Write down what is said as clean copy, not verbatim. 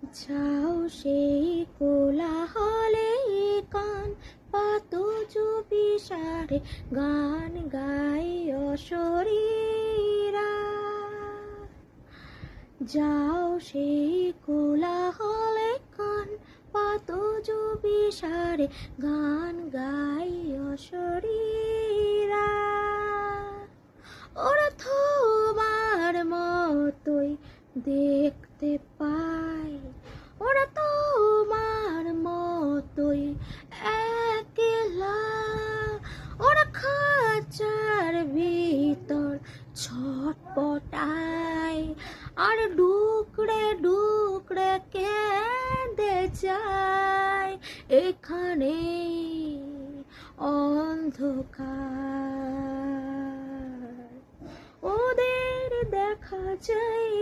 যাও সেই কোলাহলে কান পাতো চুপিসারে গান গাই অশরীরা। যাও সেই কোলাহলে কান পাতো চুপিসারে গান গাই অশরীরা। ওরা তোমার মতোই দেখতে পায়, ওরা তোমার মতোই একলা। ওরা খাঁচার ভিতর ছটপটায় আর ডুকরে ডুকরে কেঁদে যায়। এখানে অন্ধকার, ওদের দেখা যায়